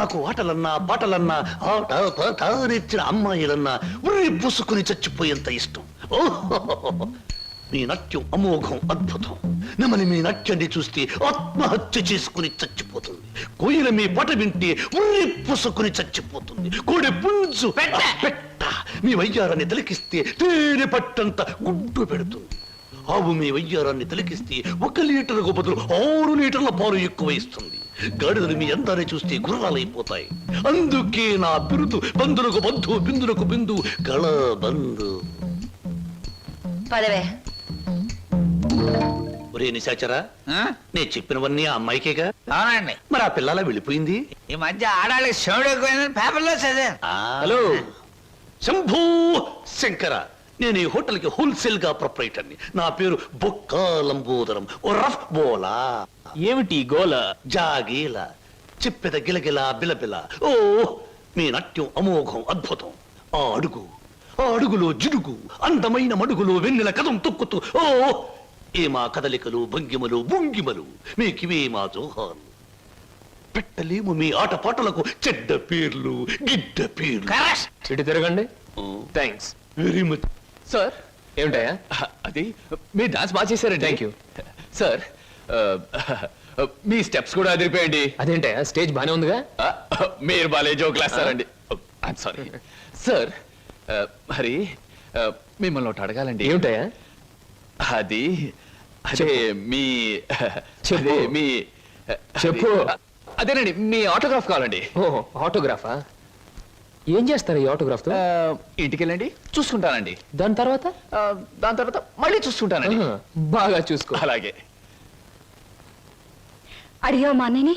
నాకు ఆటలన్నా పాటలన్నా ఆట పాట నేర్చిన అమ్మాయిలన్నా ఉర్రి పూసుకుని చచ్చిపోయేంత ఇష్టం. ఓహో, మీ నాట్యం అమోఘం, అద్భుతం. నమని మీ నాట్యాన్ని చూస్తే ఆత్మహత్య చేసుకుని చచ్చిపోతుంది. కోయిల మీ పాట వింటే ఉర్రి పూసుకుని చచ్చిపోతుంది. కోడి పుంజు పెట్ట మీ వయ్యారాన్ని తిలకిస్తే తేనె పట్టంత గుడ్డు పెడుతుంది. ఆవు మీ వయ్యారాన్ని తిలకిస్తే 1 లీటర్కు బదులు 6 లీటర్ల పాలు ఎక్కువ ఇస్తుంది. గాడిదలు మీ అందాన్ని చూస్తే గుర్రాలైపోతాయి. అందుకే నా బిరుదు బంధులకు బంధు, బిందులకు బిందు, గళ బంధు. పదవే. ఒరే నిశాచరా, నేను చెప్పినవన్నీ ఆ అమ్మాయికేగా? అవునండి. మరి ఆ పిల్లలా వెళ్ళిపోయింది. ఈ మధ్య ఆడాళ్ళకి శివుడు ఎక్కువైందని పేపర్లో చదివాను. హలో శంభూ శంకర, నేను ఈ హోటల్ కి హోల్సేల్ గా ప్రొప్రైటర్ని. నా పేరు బొక్క లంబోదరం. ఓ రఫ్ బోలా. ఏమిటి గోల? జాగీల చిప్పెద గిలగిల బిలబిల. ఓ మీ నాట్యం అమోఘం, అద్భుతం. ఆ అడుగులో జిడుగు, అందమైన మడుగులో వెన్నెల కదం తొక్కుతూ. ఓ ఏ మా కదలికలు, భంగిమలు, భుంగిమలు, మీకివే మా జోహాలు. పెట్టలేము మీ ఆటపాటలకు చెడ్డ పేర్లు, గిడ్డ పేర్లు. ఇటు తిరగండి. Thanks very much sir. ఏమిటయా అది? మీరు డాన్స్ బాగా చేశారండి. Thank you sir. మీ స్టెప్స్ కూడా అదిరిపోయండి. అదేంటయా, స్టేజ్ బానే ఉందిగా? మీరు బాలే జోకులేస్తారండి. I'm sorry sir. మరి మిమ్మల్ని ఒకటి అడగాలండి. ఏమిటయా అది? అదే మీ చెప్పు. అదేనండి, మీ ఆటోగ్రాఫ్ కావాలండి. ఓహో, ఆటోగ్రాఫా? ఏం చేస్తారు ఈ ఆటోగ్రాఫ్ తో? ఇంటికి వెళ్ళండి, చూసుకుంటానండి. దాని తర్వాత మళ్ళీ చూసుకుంటానండి. బాగా చూసుకో. అలాగే. అడిగావు మా అన్నయ్యని?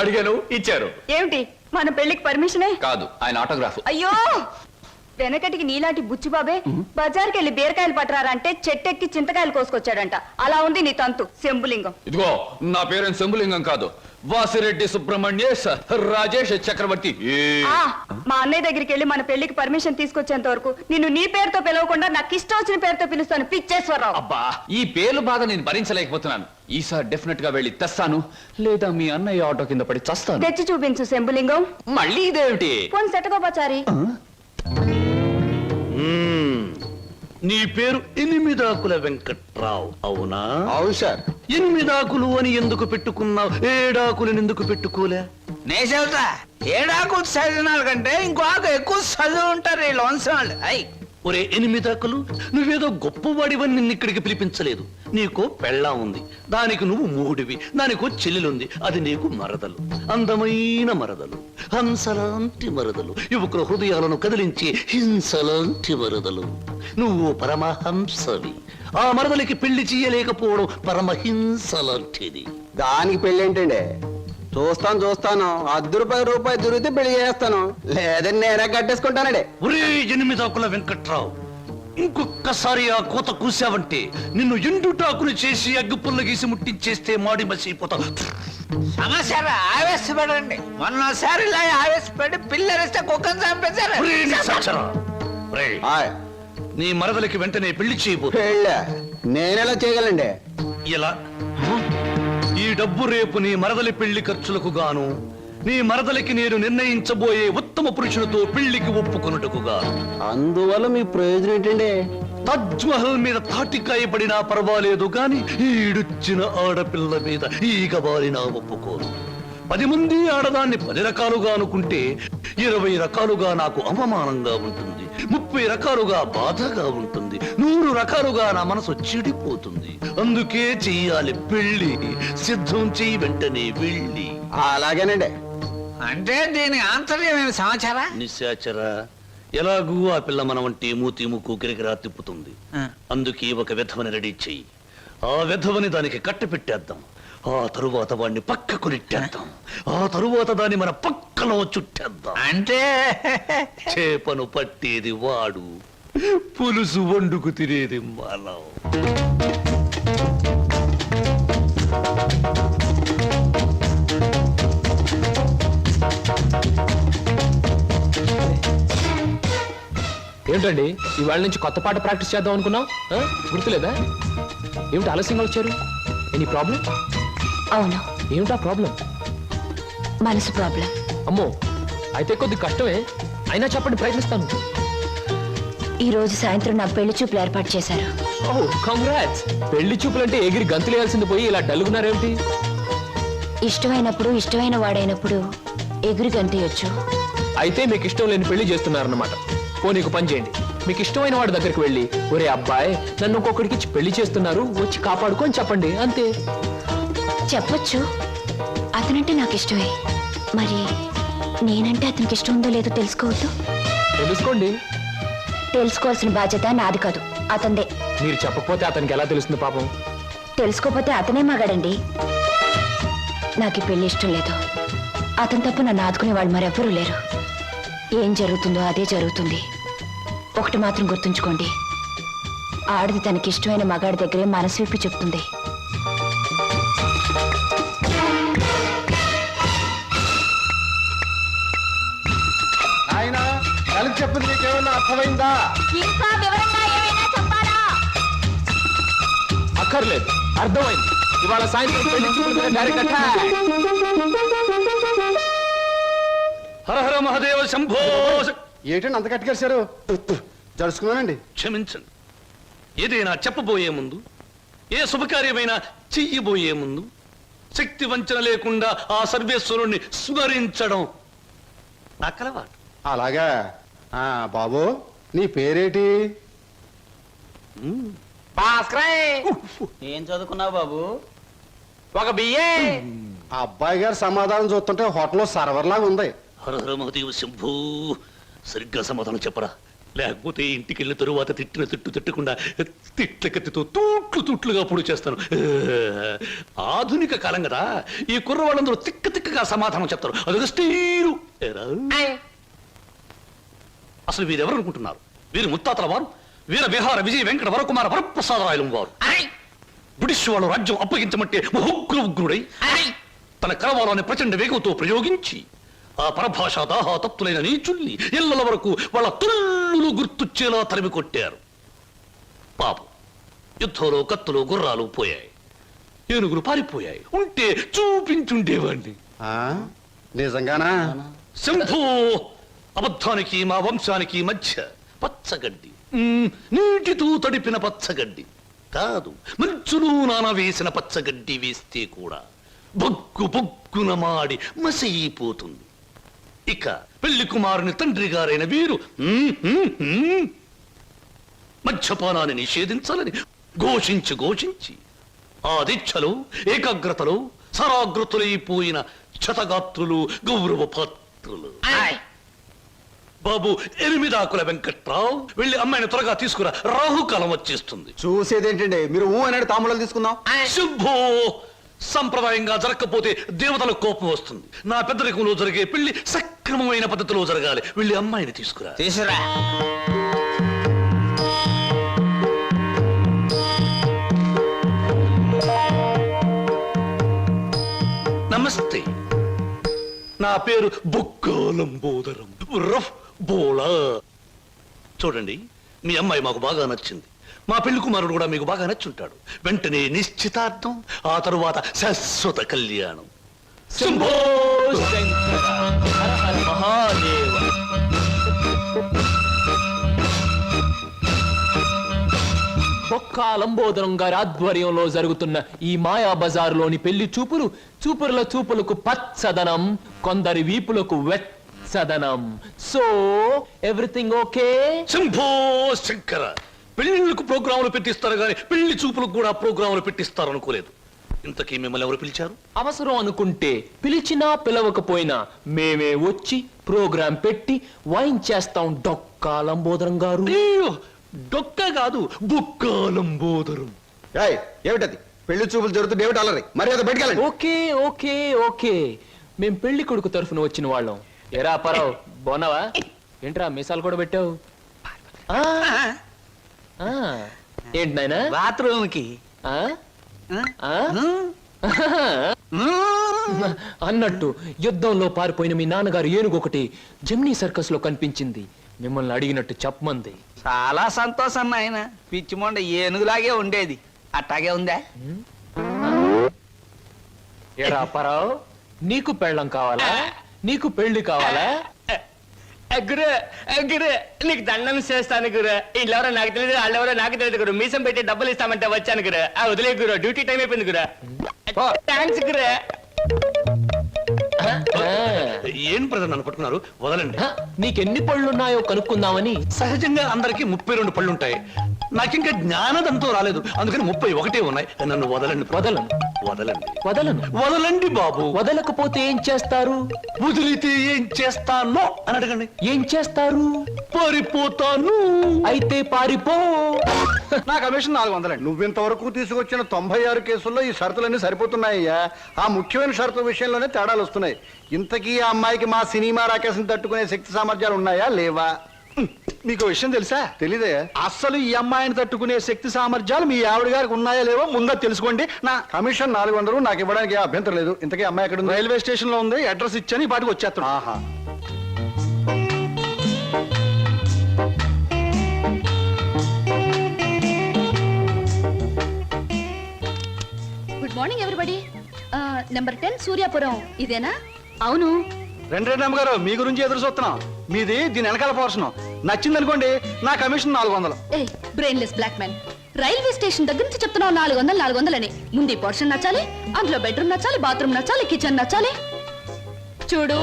అడిగాను, ఇచ్చారు. ఏమిటి, మన పెళ్లికి పర్మిషనే? కాదు, ఆయన ఆటోగ్రాఫ్. అయ్యో, వెనకటికి నీలాంటి బుచ్చిబాబే బజార్కి వెళ్ళి బీరకాయలు పట్టరారంటే చెట్టెక్కి చింతకాయలు కోసుకొచ్చాడంట. అలా ఉంది నీ తంతు శంభులింగం. ఇదిగో, నా పేరు శంభులింగం కాదు, వాసిరెడ్డి సుబ్రహ్మణ్యేశ్ రాజేష్ చక్రవర్తి. మా అన్నయ్య దగ్గరికి వెళ్ళి మన పెళ్లికి పర్మిషన్ తీసుకొచ్చేంత వరకు నిన్ను నీ పేరుతో పిలవకుండా నాకు ఇష్టం వచ్చిన పేరుతో పిలుస్తాను. పిచ్చేశ్వరరావు. అబ్బా, ఈ పేర్లు బాధ నేను భరించలేకపోతున్నాను. ఈసారి డెఫినెట్ గా వెళ్ళి తెస్తాను, లేదా మీ అన్నయ్య ఆటో కింద పడి చస్తాను. తెచ్చి చూపించు శంభులింగం. మళ్ళీ ఇదేమిటి? పోనీ సెటగోపచారి. నీ పేరు ఎనిమిదాకుల వెంకట్రావు, అవునా? అవును సార్. ఎనిమిదాకులు అని ఎందుకు పెట్టుకున్నావు? ఏడాకులను ఎందుకు పెట్టుకోలే? నే చెబుతా, 7 ఆకులు చదివినారు కంటే ఇంకో ఆకు ఎక్కువ చదువు ఉంటారు వీళ్ళు వంశవాళ్ళు. అయ్యి ఒరే ఎనిమిదాకులు, నువ్వేదో గొప్పవాడివని నిన్ను ఇక్కడికి పిలిపించలేదు. నీకో పెళ్ళా ఉంది, దానికి నువ్వు మూడివి. దానికో చెల్లెలుంది, అది నీకు మరదలు. అందమైన మరదలు, హంసలాంటి మరదలు, యువకుల హృదయాలను కదిలించి హింసలాంటి మరదలు. నువ్వు పరమహంసవి. ఆ మరదలికి పెళ్లి చేయలేకపోవడం పరమహింస లాంటిది. దానికి పెళ్లి ఏంటండి? చూస్తాను ₹10 దొరికితే పెళ్లి చేస్తాను, లేదని నేనే కట్టేసుకుంటానండి. ఒరే ఎనిమిదాకుల వెంకట్రావు, ఇంకొక్కసారి ఆ కోత కూసావంటే నిన్ను ఎండుటాకులు చేసి అగ్గిపుల్ల గీసి ముట్టించేస్తే మాడి మసిపోతావు. సమస్య ఆవేశపడండి. మొన్నసారి ఇలా ఆవేశపడి పిల్లరిస్తే కుక్కను చంపేశారు. నీ మరదలికి వెంటనే పెళ్లి చేయబో. పెళ్ళా? నేనెలా చేయగలండి? ఇలా ఈ డబ్బు రేపు నీ మరదలి పెళ్లి ఖర్చులకు గాను, నీ మరదలికి నేను నిర్ణయించబోయే ఉత్తమ పురుషునితో పెళ్లికి ఒప్పుకొనుటకు గాను. అందువల్ల మీ ప్రయోజనం ఏంటండి? తాజ్ మహల్ మీద తాటికాయ పడినా పర్వాలేదు గాని ఈడుచ్చిన ఆడపిల్ల మీద ఈగ బారినా ఒప్పుకోను. 10 మంది ఆడదాన్ని 10 రకాలుగా అనుకుంటే 20 రకాలుగా నాకు అవమానంగా ఉంటుంది, 30 రకాలుగా బాధగా ఉంటుంది, 100 రకాలుగా నా మనసు చెడిపోతుంది. అందుకే చెయ్యాలి పెళ్లి. సిద్ధం చెయ్యి, వెంటనే వెళ్ళి. అలాగేనండి. అంటే దీని ఆంతర్యమైన సమాచారా? నిశాచరా, ఎలాగూ ఆ పిల్ల మన వంటి మూతి ముక్కు కిరికిరా తిప్పుతుంది. అందుకే ఒక విధవని రెడీ చెయ్యి. ఆ విధవని దానికి కట్టపెట్టేద్దాం. ఆ తరువాత వాడిని పక్కకు నెట్టేద్దాం. ఆ తరువాత దాన్ని మన పక్కలో చుట్టేద్దాం. అంటే చేపను పట్టేది వాడు, పులుసు వండుకు తినేది మనం. ఏంటండి, ఇవాళ నుంచి కొత్త పాట ప్రాక్టీస్ చేద్దాం అనుకున్నాం, గుర్తులేదా? ఏమిటి ఆలస్యంగా వచ్చారు? Any problem? అవును. ఏమిటా ప్రాబ్లం? మనసు ప్రాబ్లం. అమ్మో, అయితే కొద్ది కష్టమే, అయినా చెప్పండి, ప్రయత్నిస్తాను. ఈ రోజు సాయంత్రం నా పెళ్లి చూపులు ఏర్పాటు చేశారు. ఓ కంగ్రాట్స్. పెళ్లి చూపులంటే ఎగిరి గంతులేయాల్సింది పోయి ఇలా డల్గున్నారేమిటి? ఇష్టమైనప్పుడు ఇష్టమైన వాడైనప్పుడు ఎగురు గంతయొచ్చు. అయితే మీకు ఇష్టం లేని పెళ్లి చేస్తున్నారన్నమాట. ఓ నీకు పని చేయండి, మీకు ఇష్టమైన వాడి దగ్గరికి వెళ్ళి, ఒరే అబ్బాయి నన్ను ఇంకొకడికి ఇచ్చి పెళ్లి చేస్తున్నారు, వచ్చి కాపాడుకో అని చెప్పండి, అంతే. చెప్పొచ్చు, అతనంటే నాకు ఇష్టమే. మరి నేనంటే అతనికి ఇష్టం ఉందో లేదో తెలుసుకోవద్దు. తెలుసుకోండి. తెలుసుకోవాల్సిన బాధ్యత నాది కాదు, అతందే. మీరు చెప్పకపోతే అతనికి ఎలా తెలుస్తుంది పాపం? తెలుసుకోపోతే అతనే మగాడండి. నాకు ఈ పెళ్లి ఇష్టం లేదు. అతని తప్ప నన్ను ఆదుకునే వాళ్ళు మరెవ్వరూ లేరు. ఏం జరుగుతుందో అదే జరుగుతుంది. ఒకటి మాత్రం గుర్తుంచుకోండి, ఆడది తనకి ఇష్టమైన మగాడి దగ్గరే మనసు విప్పి చెప్తుంది. ఆయన కలిసి చెప్పింది నీకేమన్నా అర్థమైందా? ఇంకా వివరంగా ఏమైనా చెప్పాలా? అక్కర్లేదు, అర్థమైంది. ఇవాళ సాయంత్రం పెళ్లి చూపుల మీద డైరెక్ట్ అటాక్. హర హర మహాదేవ శంభో. ఏంటండి అంత కట్టుకేశారు? జరుచుకున్నానండి. క్షమించండి. ఏదైనా చెప్పబోయే ముందు, ఏ శుభకార్యమైనా చెయ్యబోయే ముందు శక్తి వంచన లేకుండా ఆ సర్వేశ్వరుణ్ణి స్మరించడం నా కలవాటు. అలాగా. బాబు నీ పేరేటి? ఏం చదువుకున్నావు బాబు? ఒక బిఏ. ఆ అబ్బాయి గారి సమాధానం చూస్తుంటే హోటల్లో సర్వర్ లాగా ఉంది. హర హర మహాదేవ శంభో. సరిగ్గా సమాధానం చెప్పరా, లేకపోతే ఇంటికి వెళ్ళిన తరువాత తిట్టిన తిట్టు తిట్టకుండా తిట్ల కత్తితో తూట్లుగా పొడి చేస్తాను. ఆధునిక కాలం కదా, ఈ కుర్రవాళ్ళందరూ తిక్కగా సమాధానం చెప్తారు. అదొక స్టీరు. అసలు వీరెవరు అనుకుంటున్నారు? వీరు ముత్తాతల వారు వీర విహార విజయ వెంకట వరకుమార వరప్రసాదరాయలం వారు. బ్రిటిష్ వాళ్ళు రాజ్యం అప్పగించమంటే ఉగ్రుడై తన కరవాలని ప్రచండ వేగంతో ప్రయోగించి ఆ పరభాషా దాహాతత్తులైన నీచుల్ని ఇళ్ల వరకు వాళ్ళ తుల్లులు గుర్తుచ్చేలా తరిమి కొట్టారు. పాపం, యుద్ధంలో కత్తులు గుర్రాలు పోయాయి, ఏనుగులు పారిపోయాయి. ఉంటే చూపించుండేవాణ్ణి. నిజంగానా? శంభో. అబద్ధానికి మా వంశానికి మధ్య పచ్చగడ్డి, నీటితో తడిపిన పచ్చగడ్డి కాదు, మంచులో నానవేసిన పచ్చగడ్డి వేస్తే కూడా బొగ్గున మాడి మసైపోతుంది. ఇక పెళ్లి కుమారుని తండ్రి గారైన వీరు మద్యపానాన్ని నిషేధించాలని ఘోషించి ఆ దీక్షలో ఏకాగ్రతలో సరాగ్రతులైపోయిన క్షతగాత్రులు, గౌరవ పాత్రులు. బాబు, 8 ఆకుల వెంకట్రావు, వెళ్ళి అమ్మాయిని త్వరగా తీసుకురా, రాహుకాలం వచ్చేస్తుంది. చూసేదేంటండి, మీరు అన్నాడు తాములు తీసుకుందాం. శుభో. సంప్రదాయంగా జరగకపోతే దేవతలకు కోపం వస్తుంది. నా పెద్దరికంలో జరిగే పెళ్లి సక్రమమైన పద్ధతిలో జరగాలి. వెళ్ళి అమ్మాయిని తీసుకురా. తీసురా. నమస్తే, నా పేరు బొక్కాలంబోదరం రఫ్ బోలా. చూడండి, మీ అమ్మాయి మాకు బాగా నచ్చింది. మా పెళ్లి కుమారుడు కూడా మీకు బాగా నచ్చుంటాడు. వెంటనే నిశ్చితార్థం, ఆ తరువాత శాశ్వత కళ్యాణం. శంభో శంకర, హర హర మహాదేవ. బొక్కాలంబోదరం గారి ఆధ్వర్యంలో జరుగుతున్న ఈ మాయా బజారులోని పెళ్లి చూపులకు పచ్చదనం, కొందరి వీపులకు వెచ్చదనం. So everything okay? Shambho Shankara. పెళ్లిళ్ళకు ప్రోగ్రాములు పెట్టిస్తారు కానీ పెళ్లి చూపులకు కూడా ప్రోగ్రాములు పెట్టిస్తారు అనుకోలేదు. ఇంతకీ మిమ్మల్ని ఎవరు పిలిచారు? అవసరం అనుకుంటే పిలిచినా పిలవకపోయినా మేమే వచ్చి ప్రోగ్రాం పెట్టి వైన్ చేస్తాం డొక్కాలంబోదరం గారు. అయ్యో, డొక్క కాదు, బొక్కాలంబోదరం. ఏమిటది? పెళ్లి చూపులు జరుగుతుంది, ఏమిటి అలరి? మరి అది బయటకెళ్ళండి. ఓకే ఓకే ఓకే, మేం పెళ్లి కొడుకు తరఫున వచ్చిన వాళ్ళం. ఎరా పరావు, బాగున్నావా? ఏంట్రా మీసాలు కూడా పెట్టావు? ఏంటి నాయనా? బాత్రూమ్ కి అన్నట్టు యుద్ధంలో పారిపోయిన మీ నాన్నగారు ఏనుగొకటి జమ్నీ సర్కస్ లో కనిపించింది. మిమ్మల్ని అడిగినట్టు చెప్పమంది. చాలా సంతోషం నాయన. పిచ్చి మొండ ఏనుగులాగే ఉండేది, అట్టాగే ఉందా? ఎరా పరావు, నీకు పెళ్ళం కావాలా? నీకు పెళ్లి కావాలా? గురు గురు నీకు దండం చేస్తాను గురు వీళ్ళెవరో నాకు తెలియదు వాళ్ళెవరో నాకు తెలియదు గురు మీసం పెట్టి డబ్బులు ఇస్తామంటే వచ్చాను గురు వదిలే గురు డ్యూటీ టైం అయిపోయింది గురు థ్యాంక్స్ గురు ఏం బ్రదర్ నన్ను పట్టుకున్నారు? వదలండి. నీకెన్ని పళ్ళున్నాయో కనుక్కుందామని. సహజంగా అందరికి 32 పళ్ళు ఉంటాయి. నాకింకా జ్ఞానదంతో రాలేదు, అందుకని 31 ఉన్నాయి. నన్ను వదలండి. వదలను వదలండి. వదలను వదలండి బాబు. వదలకపోతే ఏం చేస్తారు? వదిలితే ఏం చేస్తానో అని అడగండి. ఏం చేస్తారు? పారిపోతాను. అయితే పారిపో. నా కమిషన్ 400. నువ్వింతవరకు తీసుకొచ్చిన 96 కేసుల్లో ఈ షరతులన్నీ సరిపోతున్నాయ్యా. ఆ ముఖ్యమైన షరతుల విషయంలోనే తేడాలు వస్తున్నాయి. ఇంతకీ ఆ అమ్మాయికి మా సినిమా రాకేశం తట్టుకునే శక్తి సామర్థ్యాలు ఉన్నాయా లేవా? మీకు విషయం తెలుసా? తెలీదే. అస్సలు ఈ అమ్మాయిని తట్టుకునే శక్తి సామర్థ్యాలు మీ ఆవిడ గారికి ఉన్నాయా లేవో ముందా తెలుసుకోండి. నా కమిషన్ 400 నాకు ఇవ్వడానికి ఏ అభ్యంతరం లేదు. ఇంతకీ అమ్మాయి ఎక్కడ ఉంది? రైల్వే స్టేషన్ లో ఉంది, అడ్రస్ ఇచ్చాను, ఈ పాటికి వచ్చేస్తాను. ఆహా. Good morning everybody. Number 10 Suryapuram ఇదేనా? అవును. రెండు అమ్మగారు మీ గురించి ఎదురు చూస్తున్నాం. మీది దీని వెనకాల పోర్షన్ నచ్చింది అనుకోండి, నా కమిషన్ 400. ఏ brainless black man, railway station దగ్గర నుంచి చెప్తున్నావు 400 అని. ముందు ఈ పోర్షన్ నచ్చాలి, అందులో బెడ్రూమ్ నచ్చాలి, బాత్రూమ్ నచ్చాలి, కిచెన్ నచ్చాలి. చూడు,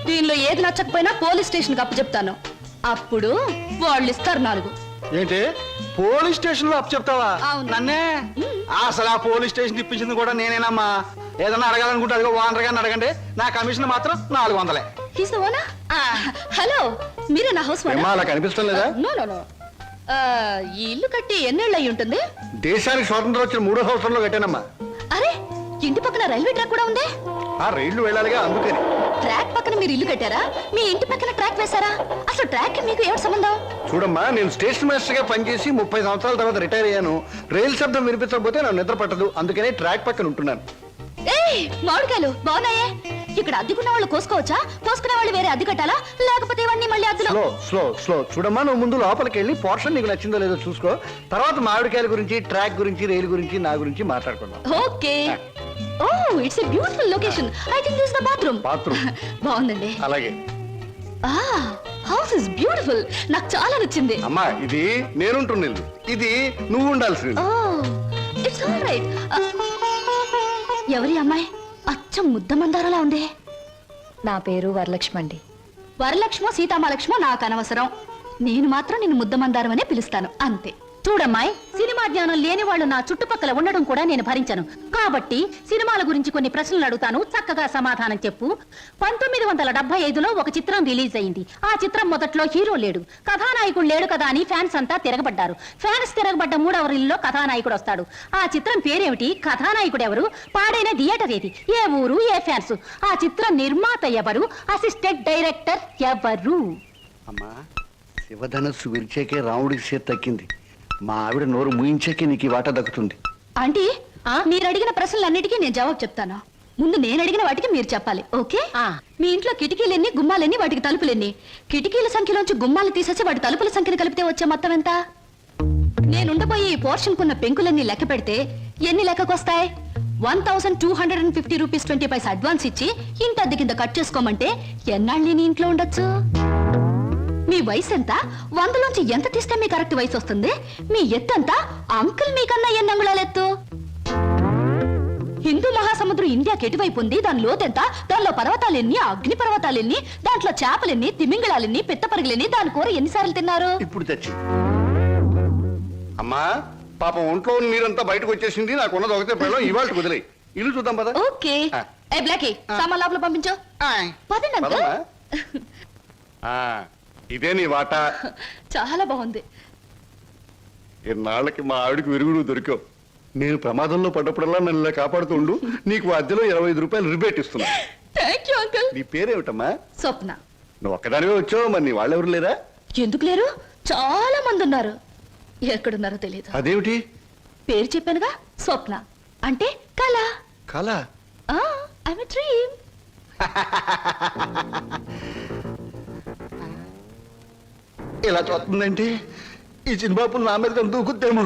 దీనిలో ఏది నచ్చకపోయినా పోలీస్ స్టేషన్ కి అప్పు చెప్తాను. అప్పుడు వాళ్ళు ఇస్తారు 4. ఏంటి పోలీస్ స్టేషన్ లో అప్పు చెప్తావా? అవును. నన్నే? అసలు ఆ పోలీస్ స్టేషన్ ఇప్పించింది కూడా నేనేనమ్మా. ఏదన్నా అడగాలనుకుంటే అదిగో ఓనర్ గారిని అడగండి. నా కమిషన్ మాత్రం 400. He's the owner? హలో, మీరే నా హౌస్ ఏమ్మా, అలా కనిపిస్తాం లేదా? No no no. ఈ ఇల్లు కట్టి ఎన్నేళ్ళు అయి ఉంటుంది? దేశానికి స్వాతంత్రం వచ్చిన 3వ సంవత్సరంలో కట్టానమ్మా. అరే, ఇంటి పక్కన రైల్వే ట్రాక్ కూడా ఉంది. ఆ రైళ్లు వెళ్ళాలిగా, అందుకని. ట్రాక్ పక్కన మీరు ఇల్లు కట్టారా? మీ ఇంటి పక్కన ట్రాక్ వేశారా? అసలు ట్రాక్ కి మీకు ఏమిటి సంబంధం? చూడమ్మా, నేను స్టేషన్ మాస్టర్ గా పనిచేసి 30 సంవత్సరాల తర్వాత రిటైర్ అయ్యాను. రైలు శబ్దం వినిపించకపోతే నాకు నిద్ర పట్టదు, అందుకనే ట్రాక్ పక్కన ఉంటున్నాను. ఏయ్, మామిడికాయలు బాగున్నాయే. ఇక్కడ అద్దెకున్న వాళ్ళు కోసుకోవచ్చా? కోసుకునే వాళ్ళు వేరే అద్దె కట్టాలా? లేకపోతే ఇవన్నీ మళ్ళీ అద్దెలో? Slow slow slow. చూడమ్మా, నువ్వు ముందు లోపలికి వెళ్ళి పోర్షన్ నీకు నచ్చిందో లేదో చూసుకో. తర్వాత మామిడికాయల గురించి, ట్రాక్ గురించి, రైలు గురించి, నా గురించి మాట్లాడుకుందాం. Okay. Oh, it's a beautiful location. I think this the bathroom. Bathroom బాగుందండి. అలాగే. House is beautiful. నాకు చాలా నచ్చింది. అమ్మా, ఇది నేనుంటున్న ఇల్లు, ఇది నువ్వు ఉండాల్సింది. ఓ, ఇట్స్ ఆల్ రైట్. ఎవరి అమ్మాయి? అచ్చం ముద్ద మందారలా ఉంది. నా పేరు వరలక్ష్మి అండి. వరలక్ష్మో సీతామలక్ష్మో నాకు అనవసరం. నేను మాత్రం నిన్ను ముద్ద మందారం అనే పిలుస్తాను, అంతే. చూడమ్మాయి, సినిమా జ్ఞానం లేని వాళ్ళు నా చుట్టుపక్కల ఉండడం కూడా నేను భరించను. కాబట్టి సినిమాల గురించి కొన్ని ప్రశ్నలు అడుగుతాను, చక్కగా సమాధానం చెప్పు. 1975లో ఒక చిత్రం రిలీజ్ అయింది. ఆ చిత్రం మొదట్లో హీరో లేడు, కథానాయకుడు లేడు కదా అని ఫ్యాన్స్ అంతా తిరగబడ్డారు. ఫ్యాన్స్ తిరగబడ్డ 3వ రీల్లో కథానాయకుడు వస్తాడు. ఆ చిత్రం పేరేమిటి? కథానాయకుడు ఎవరు? పాడైన థియేటర్ ఏది? ఏ ఊరు? ఏ ఫ్యాన్స్? ఆ చిత్రం నిర్మాత ఎవరు? అసిస్టెంట్ డైరెక్టర్ ఎవరు? అమ్మా, శివధనస్సు విరిచేకే రాముడికి చేతి తక్కింది. మా ఆవిడ నోరు ముయించాకే నీకు ఈ వాటా దక్కుతుంది. ఆంటీ, మీరు అడిగిన ప్రశ్నలన్నిటికీ నేను జవాబు చెప్తాను. ముందు నేను అడిగిన వాటికి మీరు చెప్పాలి, ఓకే? మీ ఇంట్లో కిటికీలెన్ని, గుమ్మాలెన్ని, వాటికి తలుపులెన్ని? కిటికీల సంఖ్యలోంచి గుమ్మాలు తీసేసి వాటి తలుపుల సంఖ్యను కలిపితే వచ్చే మొత్తం ఎంత? నేనుండబోయే ఈ పోర్షన్ కున్న పెంకులన్నీ లెక్క పెడితే ఎన్ని లెక్కకొస్తాయి? 1250 రూపీస్ 20 పైసా అడ్వాన్స్ ఇచ్చి ఇంటి అద్దె కింద కట్ చేసుకోమంటే ఎన్నాళ్ళు నేను ఇంట్లో ఉండొచ్చు? మీ వయసు ఎంత? 100లోంచి ఎంత తీస్తే మీ కరెక్ట్ వయసు వస్తుంది? మీ ఎత్తు ఎంత? అంకుల్ మీకన్నా ఎన్ని అంగుళాల ఎత్తు? హిందూ మహాసముద్రం ఇండియాకి ఎటువైపు ఉంది? దాని లోతెంత? దానిలో పర్వతాలెన్ని, అగ్ని పర్వతాలెన్ని, దాంట్లో చేపలెన్ని, తిమింగళాలెన్ని, పిత్తపరుగులెన్ని, దాని కూర ఎన్నిసార్లు తిన్నారు? ఇప్పుడు తెచ్చి. అమ్మా, పాపం ఒంట్లో నీరంతా బయటకు వచ్చేసింది. నాకు ఉన్నది ఒకటే పడలో, ఇవాళ కుదిలే. ఇల్లు చూద్దాం పద. ఓకే. ఏ బ్లాకీ, సామాన్ లోపల పంపించు. పదండి అంకుల్. పదమ్మా. ఇదే నీ వాటా. చాలా బాగుంది. ఇన్నాళ్ళకి మా ఆవిడకి విరుగుడు దొరికావు. నేను ప్రమాదంలో పడ్డప్పుడల్లా నన్ను ఇలా కాపాడుతుండు. నీకు అద్దెలో 25 రూపాయలు రిబేట్ ఇస్తున్నా. Thank you uncle. నీ పేరేమిటమ్మా? స్వప్న. నువ్వు ఒక్కదానివే వచ్చావు, మరి నీ వాళ్ళెవరు లేరా? ఎందుకు లేరు? చాలా మంది ఉన్నారు. ఎక్కడున్నారో తెలియదు. అదేమిటి? పేరు చెప్పానుగా, స్వప్న అంటే కళ. కళ? I'm a dream. ఇలా చూస్తుందంటే ఈ చిన్నబాబు నా మీద దూకుద్దేమో.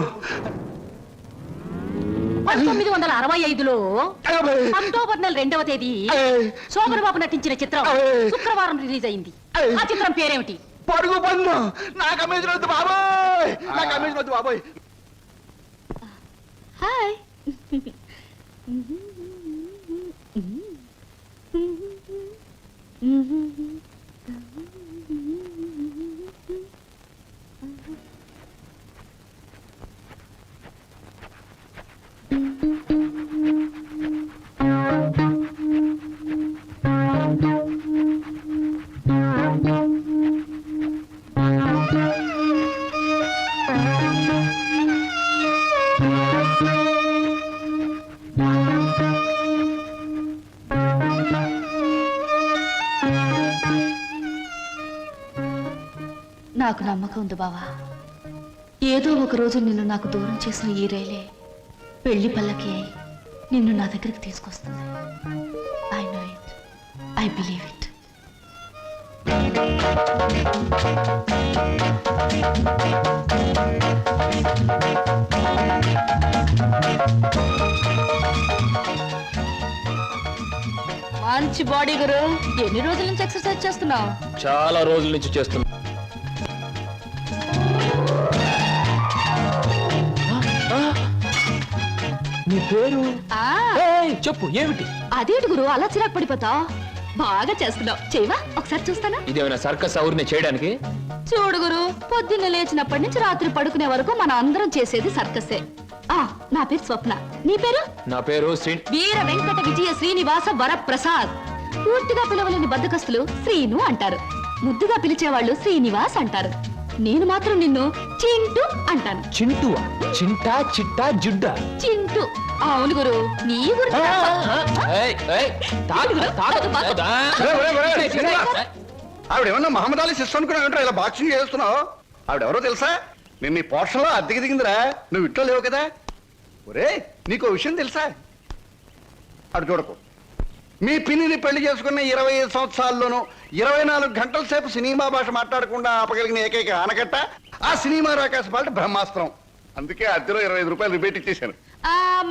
1965లో అక్టోబర్ నెల 2వ తేదీ శోభన్ బాబు నటించిన చిత్రం శుక్రవారం రిలీజ్ అయింది. ఆ చిత్రం పేరేమిటి? పరుగు పన్ను. నా కమిషన్ వద్దు బాబోయ్, నా కమిషన్ వద్దు బాబోయ్. హాయ్. నాకు నమ్మకం ఉంది బావా, ఏదో ఒక రోజు నిన్ను నాకు దూరం చేసిన ఈ రైలే పెళ్లి పల్లకి అయి నిన్ను నా దగ్గరికి తీసుకొస్తుంది. I know it, I believe it. మంచి బాడీ గురు. ఎన్ని రోజుల నుంచి ఎక్సర్సైజ్ చేస్తున్నావు? చాలా రోజుల నుంచి చేస్తున్నా. నీ పేరు చెప్పు, ఏమిటి? అదేంటి గురు అలా చిరాకు పడిపోతావు? బాగా చేస్తున్నావు. చేయవా ఒకసారి చూస్తానా? ఇదేమైనా సర్కస్ ఔర్ని చేయడానికి? చూడు గురు, పొద్దున్న లేచినప్పటి నుంచి రాత్రి పడుకునే వరకు మనం అందరం చేసేది సర్కసే. నా పేరు స్వప్న. నీ పేరు? నా పేరు వీర వెంకట విజయ శ్రీనివాస వరప్రసాద్. పూర్తిగా పిలవలేని బద్దకస్తులు శ్రీను అంటారు, ముద్దుగా పిలిచేవాళ్ళు శ్రీనివాస్ అంటారు. నేను మాత్రం నిన్ను చింటూ అంటాను. చింటువా? చింటా, చిట్టా, జుడ్డా? చింటూ. అవును గురు, నీ గురించి ఆవిడేమన్నా మహమ్మద్ అలీ సిస్టర్ అనుకున్నావు, ఇలా బాక్సింగ్ చేస్తున్నావు? ఆవిడెవరో తెలుసా? నేను నీ పోర్షన్లో అద్దెకి దిగిందిరా, నువ్వు ఇంట్లో లేవు కదా. ఒరే, నీకు విషయం తెలుసా? అటు చూడకు. మీ పిన్నిని పెళ్లి చేసుకున్న 25 సంవత్సరాల్లోనూ 24 గంటల సేపు సినిమా భాష మాట్లాడకుండా ఆపగలిగిన ఏకైక ఆనకట్ట ఆ సినిమా రాకాశ పాట బ్రహ్మాస్త్రం. అందుకే అద్దెలో 25 రూపాయలు రిబేట్ ఇచ్చేశాను.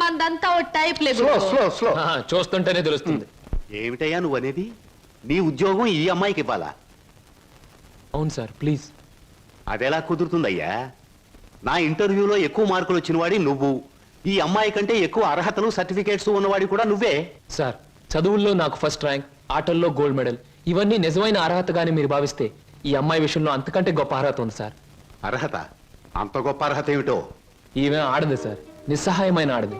మందంతా టైప్ లేదు. Slow slow slow. చూస్తుంటేనే తెలుస్తుంది. ఏమిటయ్యా నువ్వు అనేది? నీ ఉద్యోగం ఈ అమ్మాయికి ఇవ్వాలా? అవును సార్, ప్లీజ్. అదెలా కుదురుతుందయ్యా? నా ఇంటర్వ్యూలో ఎక్కువ మార్కులు వచ్చినవాడి నువ్వు, ఈ అమ్మాయి కంటే ఎక్కువ అర్హతలు సర్టిఫికేట్స్ ఉన్నవాడి కూడా నువ్వే. సార్, చదువుల్లో నాకు ఫస్ట్ ర్యాంక్, ఆటల్లో గోల్డ్ మెడల్, ఇవన్నీ నిజమైన అర్హతగానే మీరు భావిస్తే ఈ అమ్మాయి విషయంలో అంతకంటే గొప్ప అర్హత ఉంది సార్. అర్హత? అంత గొప్ప అర్హత ఏమిటో? ఈమె ఆడదు సార్, నిస్సహాయమైన ఆడది.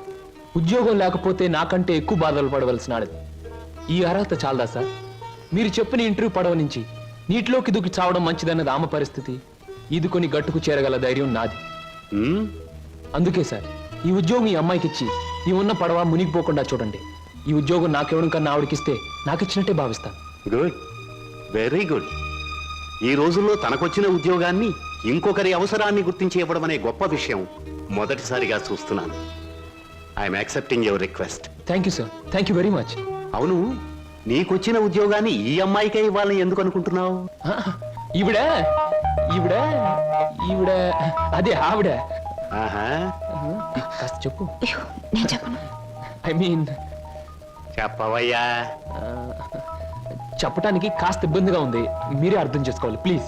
ఉద్యోగం లేకపోతే నాకంటే ఎక్కువ బాధలు పడవలసిన ఆడది. ఈ అర్హత చాలదా సార్? మీరు చెప్పిన ఇంటర్వ్యూ పడవ నుంచి నీటిలోకి దూకి చావడం మంచిదన్నది ఆమె పరిస్థితి. ఈదుకొని గట్టుకు చేరగల ధైర్యం నాది. అందుకే సార్, ఈ ఉద్యోగం ఈ అమ్మాయికి ఇచ్చి ఈ ఉన్న పడవ మునిగిపోకుండా చూడండి. ఈ ఉద్యోగం నాకెవడం కన్నా ఆవిడకిస్తే నాకిచ్చినట్టే భావిస్తాను. Good, very good. ఈ రోజుల్లో తనకొచ్చిన ఉద్యోగాన్ని ఇంకొకరి అవసరాన్ని గుర్తించి ఇవ్వడం అనే గొప్ప విషయం మొదటిసారిగా చూస్తున్నాను. I'm accepting your request. Thank you sir, thank you very much. అవును, నీకొచ్చిన ఉద్యోగాన్ని ఈ అమ్మాయికే ఇవ్వాలని ఎందుకు అనుకుంటున్నావు? ఈవిడ ఈవిడ ఈవిడ అదే ఆవిడ. ఆహా, కాస్త చెప్పు. నేను చెప్పను. ఐ మీన్ చెప్పవయ్యా. చెప్పడానికి కాస్త ఇబ్బందిగా ఉంది, మీరే అర్థం చేసుకోవాలి ప్లీజ్.